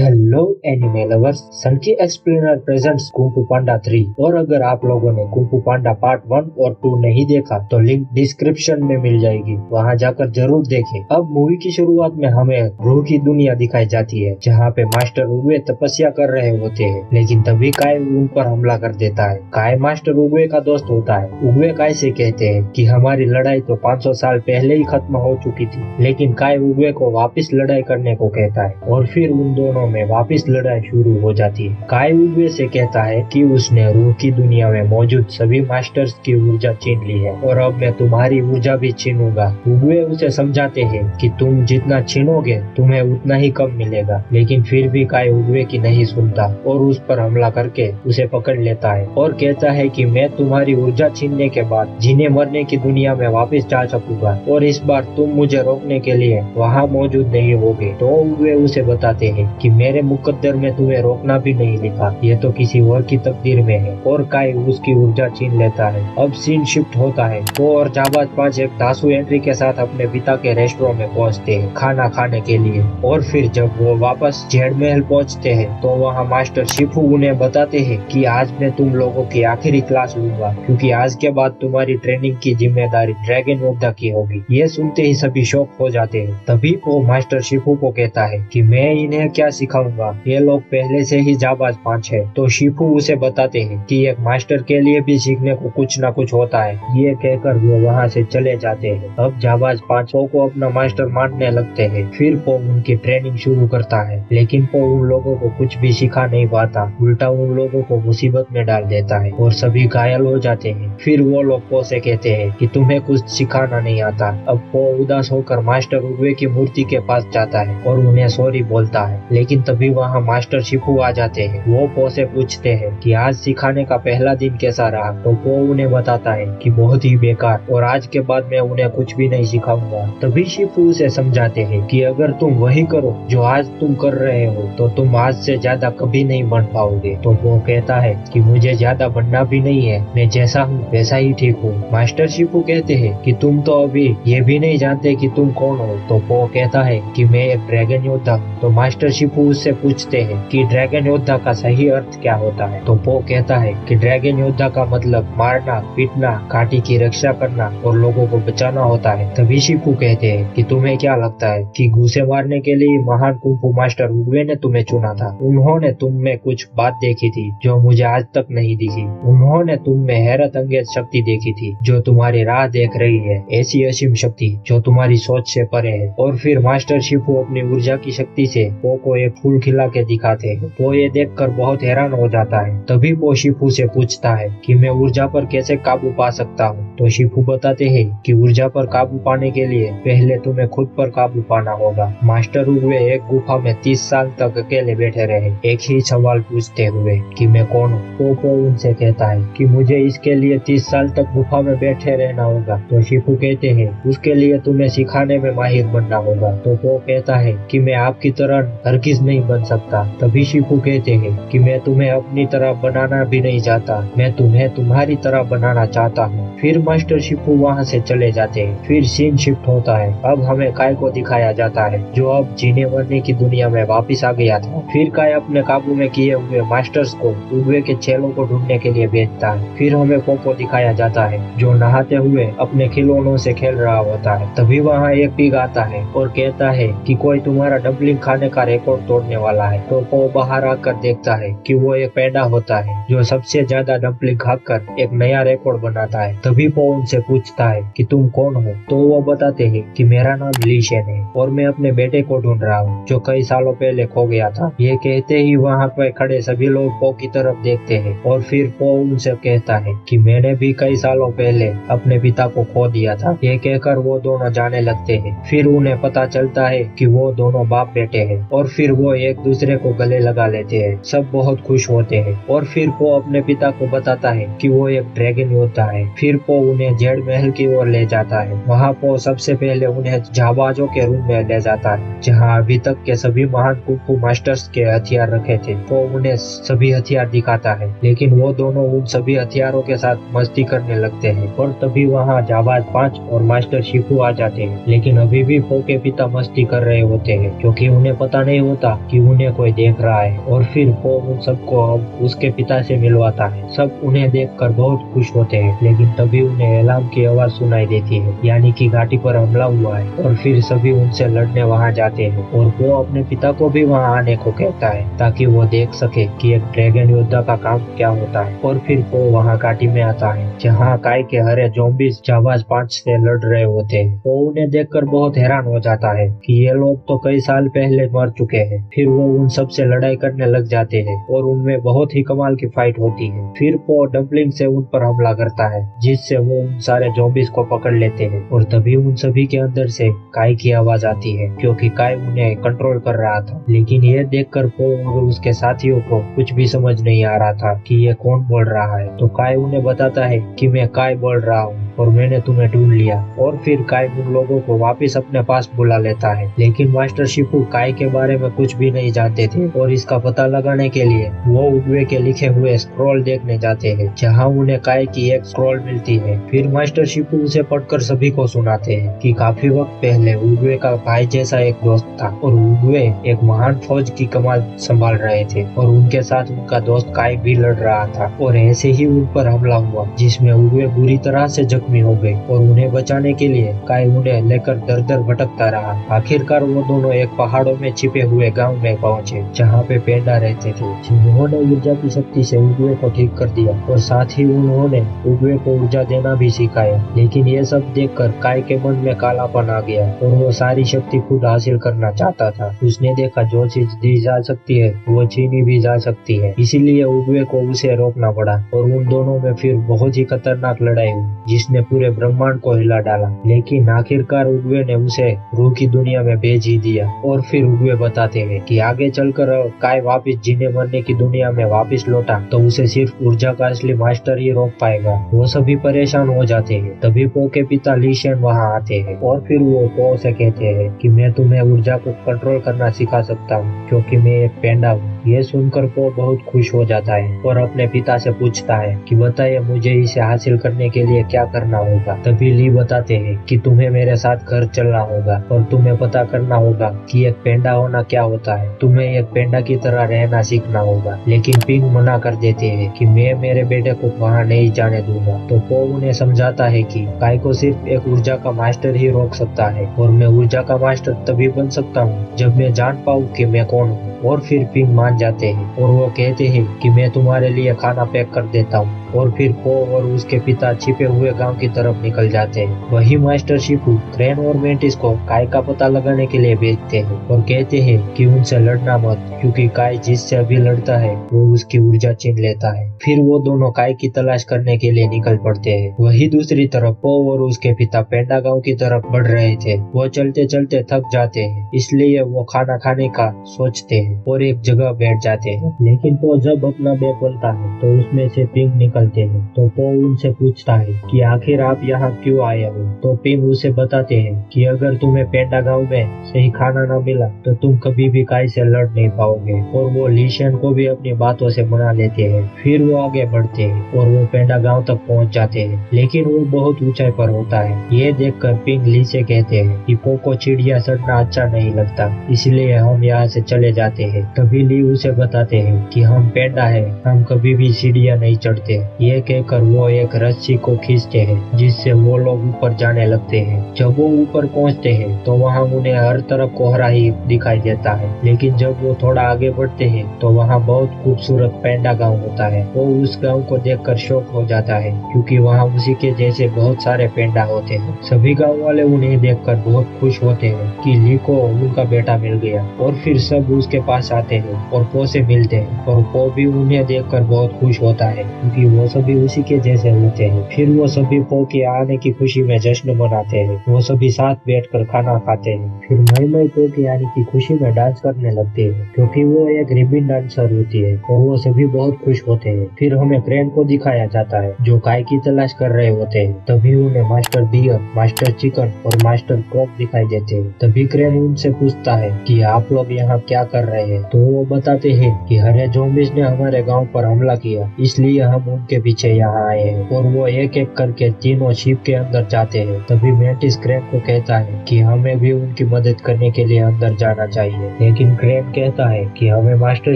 Hello anime lovers, सनकी explainer presents kung फू पांडा 3। और अगर आप लोगों ने कुंग फू पांडा पार्ट 1 और 2 नहीं देखा तो लिंक डिस्क्रिप्शन में मिल जाएगी, वहां जाकर जरूर देखें। अब मूवी की शुरुआत में हमें रूह की दुनिया दिखाई जाती है, जहां पे मास्टर उगवे तपस्या कर रहे होते हैं, लेकिन तभी काय उन पर हमला कर देता है। काय मास्टर उगवे का दोस्त होता है। उगवे काय से कहते हैं कि हमारी लड़ाई तो 500 साल पहले ही खत्म हो चुकी थी, लेकिन काय उगवे को वापस लड़ाई करने को कहता है और फिर उन दोनों में वापस लड़ाई शुरू हो जाती है। काय उगवे से कहता है कि उसने रूह की दुनिया में मौजूद सभी मास्टर्स की ऊर्जा छीन ली है और अब मैं तुम्हारी ऊर्जा भी छीनूंगा। उगवे उसे समझाते हैं कि तुम जितना छीनोगे तुम्हें उतना ही कम मिलेगा, लेकिन फिर भी काय उगवे की नहीं सुनता और उस पर हमला करके उसे पकड़ लेता है और कहता है कि मैं तुम्हारी ऊर्जा छीनने के बाद जीने मरने की दुनिया में वापस जा सकूंगा और इस बार तुम मुझे रोकने के लिए वहाँ मौजूद नहीं होगे। तो उगवे उसे बताते हैं कि मेरे मुकद्दर में तुम्हें रोकना भी नहीं लिखा, ये तो किसी और की तकदीर में है, और काय उसकी ऊर्जा छीन लेता है। अब सीन शिफ्ट होता है। वो और जाबाज 5 एक दासू एंट्री के साथ अपने पिता के रेस्टोरेंट में पहुंचते हैं खाना खाने के लिए। और फिर जब वो वापस जेड महल पहुंचते हैं तो वहाँ मास्टर शिफू उन्हें बताते हैं कि आज मैं तुम लोगों की आखिरी क्लास लूंगा, क्योंकि आज के बाद तुम्हारी ट्रेनिंग की जिम्मेदारी ड्रैगन योद्धा की होगी। ये सुनते ही सभी शॉक हो जाते हैं। तभी वो मास्टर शिफू को कहता है कि मैं इन्हें क्या सिखाऊंगा, ये लोग पहले से ही जाबाज 5 है। तो शिफू उसे बताते हैं कि एक मास्टर के लिए भी सीखने को कुछ न कुछ होता है। ये कहकर वो वहाँ से चले जाते हैं। अब जाबाज 5 को अपना मास्टर मानने लगते हैं। फिर वो उनकी ट्रेनिंग शुरू करता है, लेकिन वो उन लोगों को कुछ भी सिखा नहीं पाता, उल्टा उन लोगों को मुसीबत में डाल देता है और सभी घायल हो जाते हैं। फिर वो लोग पो से कहते हैं कि तुम्हें कुछ सिखाना नहीं आता। अब वो उदास होकर मास्टर उगवे की मूर्ति के पास जाता है और उन्हें सॉरी बोलता है, लेकिन तभी वहाँ मास्टर शिफू आ जाते हैं। वो पो से पूछते हैं कि आज सिखाने का पहला दिन कैसा रहा। तो वो उन्हें बताता है कि बहुत ही बेकार, और आज के बाद मैं उन्हें कुछ भी नहीं सिखाऊंगा। तभी शिफू उसे समझाते हैं कि अगर तुम वही करो जो आज तुम कर रहे हो तो तुम आज से ज्यादा कभी नहीं बन पाओगे। तो वो कहता है कि मुझे ज्यादा बनना भी नहीं है, मैं जैसा हूँ वैसा ही ठीक हूँ। मास्टर शिफू कहते हैं कि तुम तो अभी ये भी नहीं जानते कि तुम कौन हो। तो वो कहता है कि मैं एक ड्रैगन योद्धा हूँ। तो मास्टर शिफू उससे पूछते हैं कि ड्रैगन योद्धा का सही अर्थ क्या होता है। तो वो कहता है कि ड्रैगन योद्धा का मतलब मारना, पीटना, घाटी की रक्षा करना और लोगों को बचाना होता है। तभी शिफू कहते हैं कि तुम्हें क्या लगता है कि घूसे मारने के लिए महान कुंग फू मास्टर उगवे ने तुम्हें चुना था? उन्होंने तुम में कुछ बात देखी थी जो मुझे आज तक नहीं दिखी। उन्होंने तुम में हैरत अंगेज शक्ति देखी थी जो तुम्हारी राह देख रही है, ऐसी असीम शक्ति जो तुम्हारी सोच से परे है। और फिर मास्टर शिफू अपनी ऊर्जा की शक्ति से वो को एक फूल खिला के दिखाते हैं। वो ये देखकर बहुत हैरान हो जाता है। तभी वो शिफू से पूछता है कि मैं ऊर्जा पर कैसे काबू पा सकता हूँ। तो शिफू बताते हैं कि ऊर्जा पर काबू पाने के लिए पहले तुम्हें खुद पर काबू पाना होगा। मास्टर उगवे एक गुफा में 30 साल तक अकेले बैठे रहे, एक ही सवाल पूछते हुए कि मैं कौन हूँ। तो वो उनसे कहता है कि मुझे इसके लिए 30 साल तक गुफा में बैठे रहना होगा। तो शिफू कहते हैं उसके लिए तुम्हें सिखाने में माहिर बनना होगा। तो वो कहता है कि मैं आपकी तरह हरगिज नहीं बन सकता। तभी शिफू कहते हैं कि मैं तुम्हें अपनी तरह बनाना भी नहीं चाहता, मैं तुम्हें तुम्हारी तरह बनाना चाहता हूँ। फिर मास्टर शिफू वहाँ से चले जाते हैं। फिर सीन शिफ्ट होता है। अब हमें काय को दिखाया जाता है जो अब जीने मरने की दुनिया में वापिस आ गया था। फिर काय अपने काबू में किए हुए मास्टर्स को उगवे के चेलों को ढूंढने के लिए भेजता है। फिर हमें पोपो दिखाया जाता है जो नहाते हुए अपने खिलौनों से खेल रहा होता है। तभी वहाँ एक पिग आता है और कहता है कि कोई तुम्हारा डम्पलिंग खाने का रिकॉर्ड तोड़ने वाला है। तो वो बाहर आकर देखता है कि वो एक पैंडा होता है जो सबसे ज्यादा डम्पलिंग खाकर एक नया रिकॉर्ड बनाता है। तभी वो उनसे पूछता है कि तुम कौन हो। तो वो बताते हैं कि मेरा नाम ली शेन है और मैं अपने बेटे को ढूंढ रहा हूँ जो कई सालों पहले खो गया था। ये कहते ही वहाँ पर खड़े सभी लोग पो की तरफ देखते हैं और फिर पो उनसे कहता है कि मैंने भी कई सालों पहले अपने पिता को खो दिया था। ये कहकर वो दोनों जाने लगते हैं। फिर उन्हें पता चलता है कि वो दोनों बाप बेटे हैं और फिर वो एक दूसरे को गले लगा लेते हैं। सब बहुत खुश होते हैं और फिर वो अपने पिता को बताता है कि वो एक ड्रैगन योद्धा है। फिर वो उन्हें जेड महल की ओर ले जाता है। वहाँ वो सबसे पहले उन्हें जाबाजों के रूम में ले जाता है जहाँ अभी तक के सभी महान कुंग फू मास्टर्स के हथियार रखे थे। वो उन्हें सभी हथियार दिखाता है, लेकिन वो दोनों उन सभी हथियारों के साथ मस्ती करने लगते हैं। और तभी वहाँ जाबाज 5 और मास्टर शिफू आ जाते हैं, लेकिन अभी भी वो के पिता मस्ती कर रहे होते हैं क्योंकि उन्हें पता नहीं होता होता कि उन्हें कोई देख रहा है। और फिर वो उन सबको अब उसके पिता से मिलवाता है। सब उन्हें देखकर बहुत खुश होते हैं, लेकिन तभी उन्हें अलार्म की आवाज सुनाई देती है, यानी कि घाटी पर हमला हुआ है। और फिर सभी उनसे लड़ने वहां जाते हैं और वो अपने पिता को भी वहां आने को कहता है ताकि वो देख सके कि एक ड्रैगन योद्धा का काम क्या होता है। और फिर वो वहां घाटी में आता है जहाँ काय के हरे ज़ॉम्बीज़ जाबाज 5 से लड़ रहे होते हैं। वो उन्हें देखकर बहुत हैरान हो जाता है कि ये लोग तो कई साल पहले मर चुके हैं। फिर वो उन सब से लड़ाई करने लग जाते हैं और उनमें बहुत ही कमाल की फाइट होती है। फिर वो डम्पलिंग से उन पर हमला करता है, जिससे वो उन सारे ज़ॉम्बीज़ को पकड़ लेते हैं। और तभी उन सभी के अंदर से काय की आवाज आती है, क्योंकि काय उन्हें कंट्रोल कर रहा था। लेकिन ये देखकर पो और उसके साथियों को कुछ भी समझ नहीं आ रहा था कि ये कौन बोल रहा है। तो काय उन्हें बताता है कि मैं काय बोल रहा हूँ और मैंने तुम्हें ढूंढ लिया। और फिर काय उन लोगों को वापस अपने पास बुला लेता है। लेकिन मास्टर शिपू काय के बारे में कुछ भी नहीं जानते थे और इसका पता लगाने के लिए वो उगवे के लिखे हुए स्क्रॉल देखने जाते हैं, जहाँ उन्हें काय की एक स्क्रॉल मिलती है। फिर मास्टर शिपू उसे पढ़कर सभी को सुनाते हैं कि काफी वक्त पहले उगवे का भाई जैसा एक दोस्त था और उगवे एक महान फौज की कमान संभाल रहे थे और उनके साथ उनका दोस्त काय भी लड़ रहा था। और ऐसे ही उन पर हमला हुआ, जिसमें उगवे बुरी तरह से जख्मी हो गए और उन्हें बचाने के लिए काय उन्हें लेकर दर दर भटकता रहा। आखिरकार वो दोनों एक पहाड़ों में छिपे हुए गांव में पहुंचे, जहाँ पे पेंडा रहते थे, जिन्होंने ऊर्जा की शक्ति से उगवे को ठीक कर दिया और साथ ही उन्होंने उगवे को ऊर्जा देना भी सिखाया। लेकिन ये सब देखकर काय के मन में कालापन आ गया और वो सारी शक्ति खुद हासिल करना चाहता था। उसने देखा जो चीज दी जा सकती है वो छीनी भी जा सकती है, इसीलिए उगवे को उसे रोकना पड़ा। और उन दोनों में फिर बहुत ही खतरनाक लड़ाई हुई, जिसने पूरे ब्रह्मांड को हिला डाला। लेकिन आखिरकार उगवे ने उसे रूह की दुनिया में भेज ही दिया। और फिर उगवे बताते हैं कि आगे चलकर काय वापिस जीने मरने की दुनिया में वापिस लौटा तो उसे सिर्फ ऊर्जा का असली मास्टर ही रोक पाएगा। वो सभी परेशान हो जाते हैं। तभी पो के पिता ली शेन वहाँ आते हैं और फिर वो पो से कहते हैं कि मैं तुम्हें ऊर्जा को कंट्रोल करना सिखा सकता हूँ, क्योंकि मैं एक पेंडा हूँ। ये सुनकर पो बहुत खुश हो जाता है और अपने पिता से पूछता है कि बताइए मुझे इसे हासिल करने के लिए क्या करना होगा। तभी ली बताते हैं कि तुम्हें मेरे साथ घर चलना होगा और तुम्हें पता करना होगा कि एक पेंडा होना क्या होता है। तुम्हें एक पेंडा की तरह रहना सीखना होगा। लेकिन पिंग मना कर देते हैं कि मैं मेरे बेटे को वहाँ नहीं जाने दूंगा। तो पो उन्हें समझाता है कि काय को सिर्फ एक ऊर्जा का मास्टर ही रोक सकता है और मैं ऊर्जा का मास्टर तभी बन सकता हूँ जब मैं जान पाऊँ कि मैं कौन हूँ। और फिर पिंग मान जाते हैं और वो कहते हैं कि मैं तुम्हारे लिए खाना पैक कर देता हूँ। और फिर पो और उसके पिता छिपे हुए गांव की तरफ निकल जाते हैं। वही मास्टर शिपू क्रेन और मेंटिस को काय का पता लगाने के लिए भेजते हैं और कहते हैं कि उनसे लड़ना मत, क्योंकि काय जिससे अभी लड़ता है वो उसकी ऊर्जा छीन लेता है। फिर वो दोनों काय की तलाश करने के लिए निकल पड़ते हैं। वही दूसरी तरफ पो और उसके पिता पेंडा गांव की तरफ बढ़ रहे थे। वो चलते चलते थक जाते हैं, इसलिए वो खाना खाने का सोचते हैं और एक जगह बैठ जाते हैं। लेकिन पो जब अपना बैग खोलता है तो उसमें से पिंग निकलते हैं। तो पो उनसे पूछता है कि आखिर आप यहाँ क्यों आए हो। तो पिंग उसे बताते हैं कि अगर तुम्हें पेंडा गांव में सही खाना न मिला तो तुम कभी भी काय से लड़ नहीं पाओगे। और वो ली शेन को भी अपनी बातों से मना लेते हैं। फिर वो आगे बढ़ते हैं और वो पेंडा गांव तक पहुंच जाते हैं, लेकिन वो बहुत ऊंचाई पर होता है। ये देखकर पिंग ली से कहते हैं कि पो को चिड़िया चढ़ना अच्छा नहीं लगता, इसलिए हम यहाँ से चले जाते हैं। तभी ली उसे बताते हैं कि हम पेंडा है, हम कभी भी सीढ़ियाँ नहीं चढ़ते। ये कहकर वो एक रस्सी को खींचते हैं, जिससे वो लोग ऊपर जाने लगते हैं। जब वो ऊपर पहुंचते हैं तो वहाँ उन्हें हर तरफ कोहरा ही दिखाई देता है। लेकिन जब वो थोड़ा आगे बढ़ते हैं तो वहाँ बहुत खूबसूरत पेंडा गांव होता है। वो उस गांव को देखकर शॉक हो जाता है, क्योंकि वहाँ उसी के जैसे बहुत सारे पेंडा होते हैं। सभी गांव वाले उन्हें देखकर बहुत खुश होते हैं कि ली को उनका बेटा मिल गया। और फिर सब उसके पास आते हैं और पो से मिलते हैं और पो भी उन्हें देखकर बहुत खुश होता है, क्योंकि वो सभी उसी के जैसे होते हैं। फिर वो सभी पो के आने की खुशी में जश्न मनाते हैं। वो सभी साथ बैठकर खाना खाते हैं। फिर मई मई पो के आने की खुशी में डांस करने लगते हैं, क्योंकि वो एक रिबिन डांसर होती है और वो सभी बहुत खुश होते हैं। फिर हमें क्रेन को दिखाया जाता है जो काय की तलाश कर रहे होते हैं। तभी उन्हें मास्टर बियर, मास्टर चिकन और मास्टर क्रॉप दिखाई देते हैं। तभी क्रेन उनसे पूछता है कि आप लोग यहाँ क्या कर रहे हैं। तो वो बताते हैं कि हरे ज़ॉम्बीज़ ने हमारे गांव पर हमला किया, इसलिए हम उन उनके पीछे यहाँ आए हैं और वो एक एक करके तीनों शिप के अंदर जाते हैं। तभी मेंटिस क्रेन को कहता है कि हमें भी उनकी मदद करने के लिए अंदर जाना चाहिए, लेकिन क्रेन कहता है कि हमें मास्टर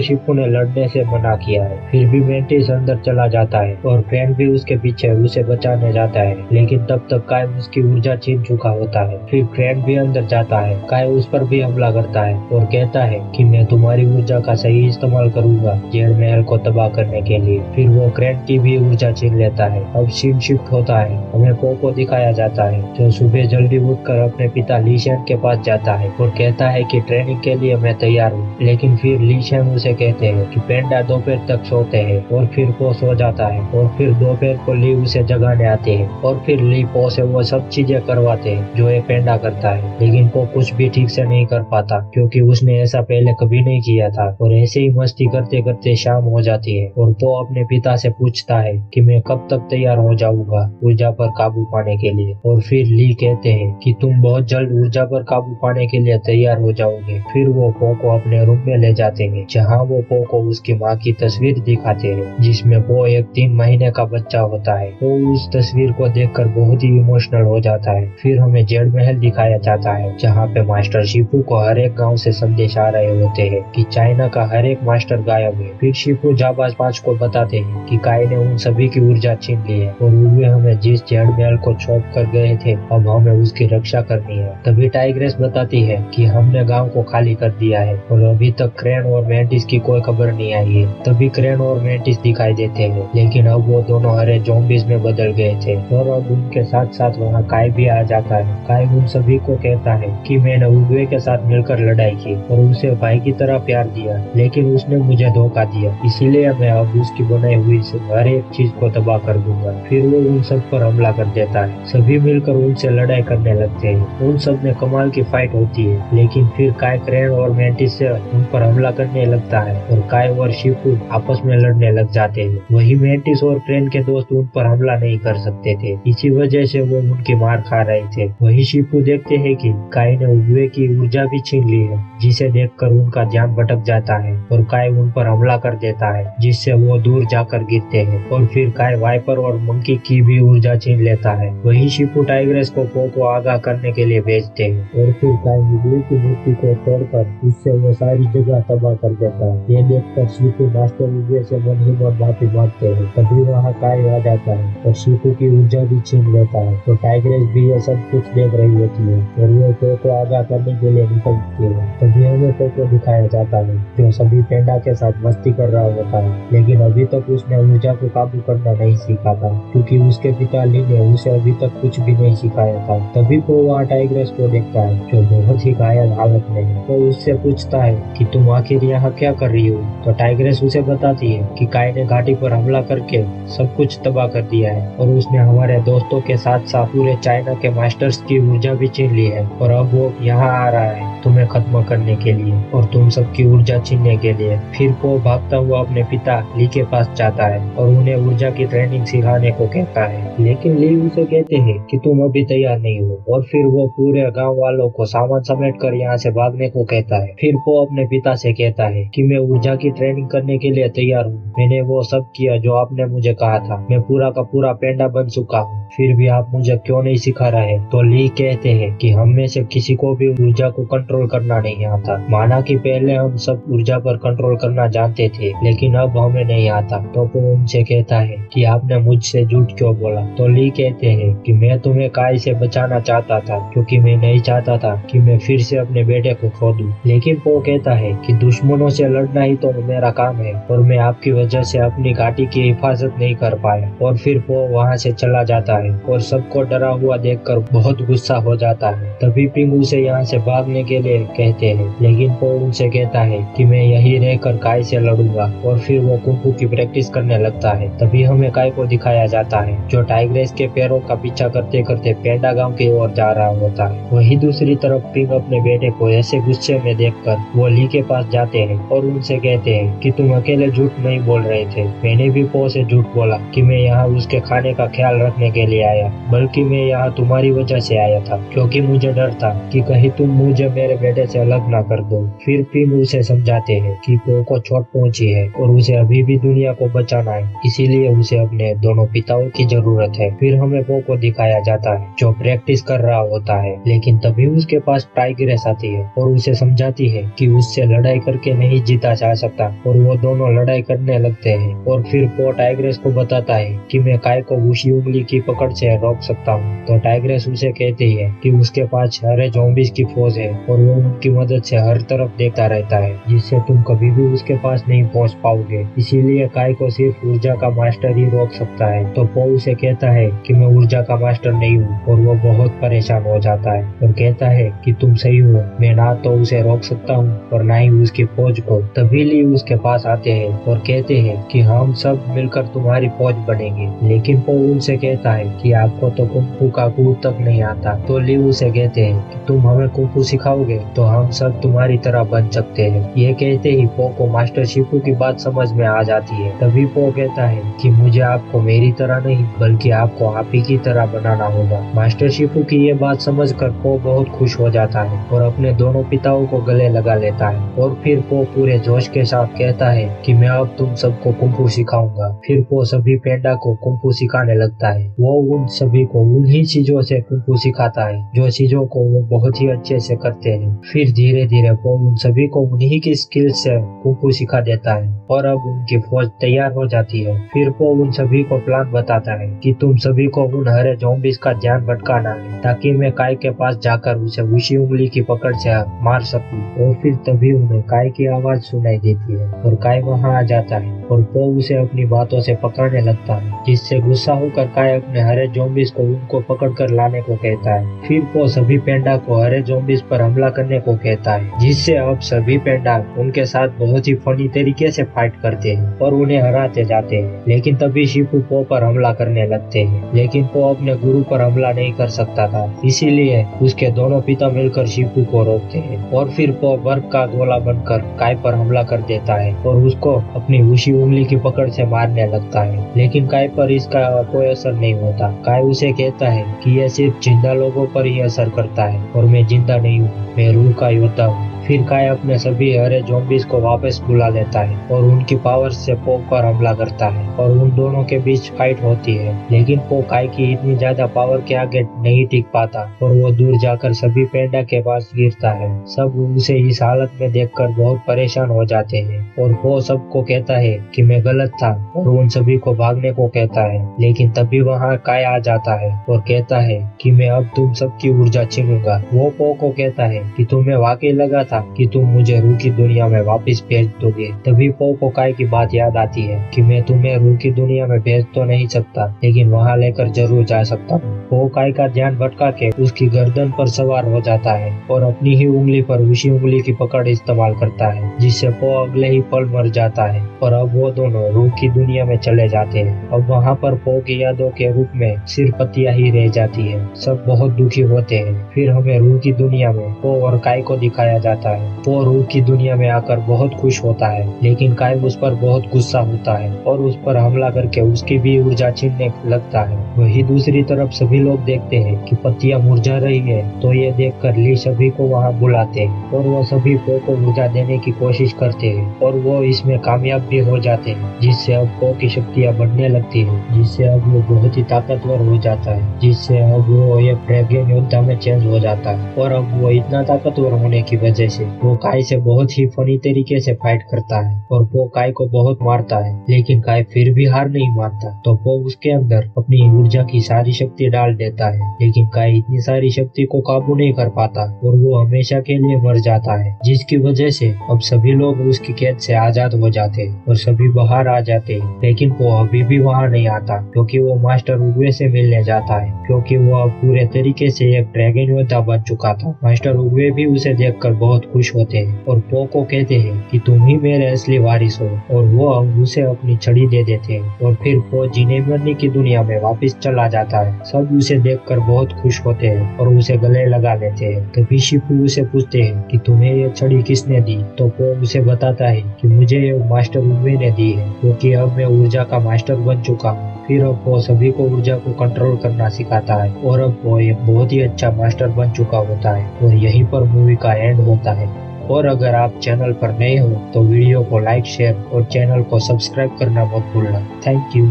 शिपू ने लड़ने से मना किया है। फिर भी मेंटिस अंदर चला जाता है और क्रेन भी उसके पीछे उसे बचाने जाता है, लेकिन तब तक काय उसकी ऊर्जा छीन चुका होता है। फिर क्रेन भी अंदर जाता है, काय उस पर भी हमला करता है और कहता है कि मैं तुम्हारी ऊर्जा का सही इस्तेमाल करूंगा जेड महल को तबाह करने के लिए। फिर वो क्रेन की भी ऊर्जा छीन लेता है। अब सीन शिफ्ट होता है, हमें पो को दिखाया जाता है जो सुबह जल्दी उठकर अपने पिता ली शेन के पास जाता है और कहता है कि ट्रेनिंग के लिए मैं तैयार हूँ। लेकिन फिर ली शेन उसे कहते हैं कि पेंडा दोपहर तक सोते हैं और फिर पो सो जाता है और फिर दोपहर को ली उसे जगाने आते हैं और फिर ली पो से वो सब चीजें करवाते हैं जो एक पेंडा करता है। लेकिन पो कुछ भी ठीक से नहीं कर पाता क्योंकि उसने ऐसा पहले कभी नहीं किया था और ऐसे ही मस्ती करते करते शाम हो जाती है और पो अपने पिता से पूछता है कि मैं कब तक तैयार हो जाऊंगा ऊर्जा पर काबू पाने के लिए। और फिर ली कहते हैं कि तुम बहुत जल्द ऊर्जा पर काबू पाने के लिए तैयार हो जाओगे। फिर वो पो को अपने रूम में ले जाते हैं जहाँ वो पो को उसकी माँ की तस्वीर दिखाते हैं जिसमें पो एक 3 महीने का बच्चा होता है। वो उस तस्वीर को देखकर बहुत ही इमोशनल हो जाता है। फिर हमें जेड महल दिखाया जाता है जहाँ पे मास्टर शिपू को हर एक गाँव से संदेश आ रहे होते हैं कि चाइना का हर एक मास्टर गायब है। फिर शिपू जाबाज 5 को बताते हैं कि काय ने उन सभी की ऊर्जा छीन ली है और वे हमें जिस जेड महल को छोड़ कर गए थे अब हमें उसकी रक्षा करनी है। तभी टाइग्रेस बताती है कि हमने गांव को खाली कर दिया है और अभी तक क्रेन और मेंटिस की कोई खबर नहीं आई है। तभी क्रेन और मेंटिस दिखाई देते हैं, लेकिन अब वो दोनों हरे ज़ॉम्बीज में बदल गए थे और अब उनके साथ साथ वहाँ काय भी आ जाता है। काय उन सभी को कहता है कि मैंने उगवे के साथ मिलकर लड़ाई की और उसे भाई की तरह प्यार दिया, लेकिन उसने मुझे धोखा दिया, इसीलिए मैं अब उसकी बनाई हुई हर एक चीज को तबाह कर दूंगा। फिर वो उन सब पर हमला कर देता है। सभी मिलकर उनसे लड़ाई करने लगते हैं। उन सब में कमाल की फाइट होती है, लेकिन फिर काय क्रेन और मेंटिस से उन पर हमला करने लगता है और काय और शिपू आपस में लड़ने लग जाते हैं। वही मेंटिस और क्रेन के दोस्त उन पर हमला नहीं कर सकते थे, इसी वजह से वो उनकी मार खा रहे थे। वही शिपू देखते हैं कि काय ने उगवे की ऊर्जा भी छीन ली है, जिसे देखकर उनका ध्यान भटक जाता है और काय उन पर हमला कर देता है, जिससे वो दूर जाकर गिरते हैं। और फिर काय वाइपर और मंकी की भी ऊर्जा छीन लेता है। वही शिपू टाइग्रेस को पो को आगाह करने के लिए भेजते हैं और फिर काय उगवे की मूर्ति को तोड़कर उससे वो सारी जगह तबाह कर देता है। ये देखकर शिपू मास्टर उगवे से मन ही मन माफी मांगते हैं। तभी वहाँ काय आ जाता है और शिपू की ऊर्जा भी छीन लेता है। तो टाइग्रेस भी ये सब कुछ देख रही होती है और वो पो को आगाह करने के लिए निकलती है। तभी हमें पो को दिखाया जाता है जो सभी पेंडा के साथ मस्ती कर रहा होता है, लेकिन अभी तक उसने ऊर्जा को काबू करना नहीं सीखा था क्योंकि उसके पिता ली ने उसे अभी तक कुछ भी नहीं सिखाया था। तभी पो वहाँ टाइग्रेस को देखता है जो बहुत ही घायल हालत में है। वो उससे पूछता है कि तुम आखिर यहाँ क्या कर रही हो। तो टाइग्रेस उसे बताती है कि काय ने घाटी पर हमला करके सब कुछ तबाह कर दिया है और उसने हमारे दोस्तों के साथ साथ पूरे चाइना के मास्टर्स की ऊर्जा भी छीन ली है और अब वो यहाँ आ रहा है तुम्हें खत्म करने के लिए और तुम सबकी ऊर्जा छीनने के लिए। फिर पो भागता हुआ अपने पिता ली के पास जाता है और उन्हें ऊर्जा की ट्रेनिंग सिखाने को कहता है, लेकिन ली उसे कहते हैं कि तुम अभी तैयार नहीं हो और फिर वो पूरे गांव वालों को सामान समेट कर यहाँ से भागने को कहता है। फिर पो अपने पिता से कहता है कि मैं ऊर्जा की ट्रेनिंग करने के लिए तैयार हूँ, मैंने वो सब किया जो आपने मुझे कहा था, मैं पूरा का पूरा पेंडा बन चुका हूँ, फिर भी आप मुझे क्यों नहीं सिखा रहे। तो ली कहते हैं कि हम में से किसी को भी ऊर्जा को कंट्रोल करना नहीं आता, माना कि पहले हम सब ऊर्जा पर कंट्रोल करना जानते थे लेकिन अब हमें नहीं आता। तो वो उनसे कहता है कि आपने मुझसे झूठ क्यों बोला। तो ली कहते हैं कि मैं तुम्हें काय से बचाना चाहता था क्योंकि मैं नहीं चाहता था कि मैं फिर से अपने बेटे को खो दूं। लेकिन वो कहता है कि दुश्मनों से लड़ना ही तो मेरा काम है और मैं आपकी वजह से अपनी घाटी की हिफाजत नहीं कर पाया। और फिर वो वहाँ से चला जाता है और सबको डरा हुआ देखकर बहुत गुस्सा हो जाता है। तभी पिंग उसे यहाँ से भागने के लिए कहते हैं, लेकिन वो उनसे कहता है कि मैं यही रहकर काय से लड़ूंगा और फिर वो कुंफू की प्रैक्टिस करने लगता है। तभी हमें काय को दिखाया जाता है जो टाइग्रेस के पैरों का पीछा करते करते पेंडा गांव की ओर जा रहा होता है। वही दूसरी तरफ पिंग अपने बेटे को ऐसे गुस्से में देखकर वो ली के पास जाते हैं और उनसे कहते हैं कि तुम अकेले झूठ नहीं बोल रहे थे, मैंने भी पो से झूठ बोला कि मैं यहाँ उसके खाने का ख्याल रखने के लिए आया, बल्कि मैं यहाँ तुम्हारी वजह से आया था क्योंकि मुझे डर था कि कहीं तुम मुझे मेरे बेटे से अलग ना कर दो। फिर पिंग उसे समझाते हैं कि पो को चोट पहुंची है और उसे अभी भी दुनिया को बचाना है इसीलिए उसे अपने दोनों पिताओं की जरूरत है। फिर हमें पो को दिखाया जाता है जो प्रैक्टिस कर रहा होता है, लेकिन तभी उसके पास टाइग्रेस आती है और उसे समझाती है कि उससे लड़ाई करके नहीं जीता जा सकता, और वो दोनों लड़ाई करने लगते हैं। और फिर पो टाइग्रेस को बताता है कि मैं काय को ऊँची उंगली की पकड़ से रोक सकता हूँ। तो टाइग्रेस उसे कहती है कि उसके पास सारे ज़ॉम्बीज़ की फौज है और वो उनकी मदद से हर तरफ देखता रहता है, जिससे तुम कभी भी उसके पास नहीं पहुंच पाओगे। इसीलिए काय को सिर्फ ऊर्जा का मास्टर ही रोक सकता है। तो पो उसे कहता है कि मैं ऊर्जा का मास्टर नहीं हूँ, और वो बहुत परेशान हो जाता है और कहता है कि तुम सही हो, मैं ना तो उसे रोक सकता हूँ और ना ही उसकी फौज को। तभी ली उसके पास आते हैं और कहते हैं कि हम सब मिलकर तुम्हारी फौज बनेंगे। लेकिन पो उनसे कहता है कि आपको तो कुंफू का कूद तक नहीं आता। तो ली उसे कहते हैं कि तुम हमें कुंफू सिखाओगे तो हम सब तुम्हारी तरह बन सकते हैं। ये कहते ही पो को मास्टर शिफू की बात समझ में आ जाती है। तभी पो कहता है कि मुझे आपको मेरी तरह नहीं बल्कि आपको आप ही की तरह बनाना होगा। मास्टर शिफू की ये बात समझकर पो बहुत खुश हो जाता है और अपने दोनों पिताओं को गले लगा लेता है। और फिर पो पूरे जोश के साथ कहता है कि मैं अब तुम सबको कुंफू सिखाऊंगा। फिर पो सभी पेंडा को कुंफू सिखाने लगता है। वो उन सभी को उन्हीं चीजों से कुंफू सिखाता है जो चीजों को वो बहुत ही अच्छे से करते हैं। फिर धीरे धीरे पो उन सभी को उन्हीं की स्किल से कुंफू सिखा देता है और अब उनकी फौज तैयार हो जाती है। फिर पो उन सभी को प्लान बताता है कि तुम सभी को उन हरे ज़ॉम्बीज़ का ध्यान भटकाना है ताकि मैं काय के पास जाकर उसे ऊँची उंगली की पकड़ से मार सकूं। और फिर तभी उन्हें काय की आवाज सुनाई देती है और काय वहां आ जाता है और पो उसे अपनी बातों से पकड़ने लगता है, जिससे गुस्सा होकर काय अपने हरे ज़ॉम्बीज़ को उनको पकड़कर लाने को कहता है। फिर पो सभी पेंडा को हरे ज़ॉम्बीज़ पर हमला करने को कहता है, जिससे अब सभी पेंडा उनके साथ बहुत ही फनी तरीके से फाइट करते हैं और उन्हें हराते जाते हैं। लेकिन तभी शिफू पो पर हमला करने लगते हैं, लेकिन पो अपने गुरु पर हमला नहीं कर सकता था, इसीलिए उसके दोनों पिता मिलकर शिफू को रोकते हैं। और फिर पो बर्फ का गोला बनकर काय पर हमला कर देता है और उसको अपनी ऊँची उंगली की पकड़ से मारने लगता है। लेकिन काय पर इसका कोई असर नहीं होता। काय उसे कहता है कि यह सिर्फ जिंदा लोगों पर ही असर करता है और मैं जिंदा नहीं हूँ, मैं रूह का योद्धा हूँ। फिर काय अपने सभी हरे ज़ॉम्बीज़ को वापस बुला लेता है और उनकी पावर से पो पर हमला करता है और उन दोनों के बीच फाइट होती है। लेकिन पो काय की इतनी ज्यादा पावर के आगे नहीं टिक पाता और वो दूर जाकर सभी पेंडा के पास गिरता है। सब उसे इस हालत में देखकर बहुत परेशान हो जाते हैं और वो सबको कहता है कि मैं गलत था और उन सभी को भागने को कहता है। लेकिन तभी वहाँ काय आ जाता है और कहता है कि मैं अब तुम सबकी ऊर्जा छीनूंगा। वो पो को कहता है कि तुम्हें वाकई लगा था कि तुम मुझे रूह की दुनिया में वापस भेज दोगे। तभी पो को काय की बात याद आती है कि मैं तुम्हें रूह की दुनिया में भेज तो नहीं सकता, लेकिन वहाँ लेकर जरूर जा सकता हूँ। पो काय का ध्यान भटका के उसकी गर्दन पर सवार हो जाता है और अपनी ही उंगली पर ऊँची उंगली की पकड़ इस्तेमाल करता है, जिससे पो अगले ही पल मर जाता है और अब वो दोनों रूह की दुनिया में चले जाते हैं। अब वहाँ पर पो की यादों के रूप में सिर्फ पत्तियां ही रह जाती है। सब बहुत दुखी होते हैं। फिर हमें रूह की दुनिया में पो और काय को दिखाया जाता है। पो रूह की दुनिया में आकर बहुत खुश होता है, लेकिन काय उस पर बहुत गुस्सा होता है और उस पर हमला करके उसकी भी ऊर्जा छीनने लगता है। वही दूसरी तरफ सभी लोग देखते हैं कि पत्तियां मुरझा रही है, तो ये देखकर ली सभी को वहां बुलाते हैं और वो सभी पो को ऊर्जा देने की कोशिश करते हैं और वो इसमें कामयाब भी हो जाते हैं, जिससे अब पो की शक्तियां बढ़ने लगती है, जिससे अब वो बहुत ही ताकतवर हो जाता है, जिससे अब वो एक ड्रैगन योद्धा में चेंज हो जाता है। और अब वो इतना ताकतवर होने की वजह से वो काय से बहुत ही फनी तरीके से फाइट करता है और पो काय को बहुत मारता है, लेकिन काय फिर भी हार नहीं मानता। तो पो उसके अंदर अपनी ऊर्जा की सारी शक्ति डाल देता है, लेकिन काय इतनी सारी शक्ति को काबू नहीं कर पाता और वो हमेशा के लिए मर जाता है, जिसकी वजह से अब सभी लोग उसकी कैद से आजाद हो जाते हैं और सभी बाहर आ जाते हैं। लेकिन वो अभी भी वहाँ नहीं आता क्योंकि वो मास्टर उगवे से मिलने जाता है, क्योंकि वो अब पूरे तरीके से एक ड्रैगन योद्धा बन चुका था। मास्टर उगवे भी उसे देखकर बहुत खुश होते हैं और पो को कहते हैं कि तुम ही मेरे असली वारिस हो, और वो उसे अपनी छड़ी दे देते हैं और फिर पो जीने मरने की दुनिया में वापस चला जाता है। सब उसे देखकर बहुत खुश होते हैं और उसे गले लगा लेते हैं। तभी शिफू उसे पूछते हैं कि तुम्हें ये छड़ी किसने दी? तो पो उसे बताता है कि मुझे ये मास्टर उगवे ने दी है, क्योंकि अब मैं ऊर्जा का मास्टर बन चुका हूँ। फिर अब वो सभी को ऊर्जा को कंट्रोल करना सिखाता है और अब वो एक बहुत ही अच्छा मास्टर बन चुका होता है और यहीं पर मूवी का एंड होता है। और अगर आप चैनल पर नए हो तो वीडियो को लाइक, शेयर और चैनल को सब्सक्राइब करना मत भूलना। Thank you.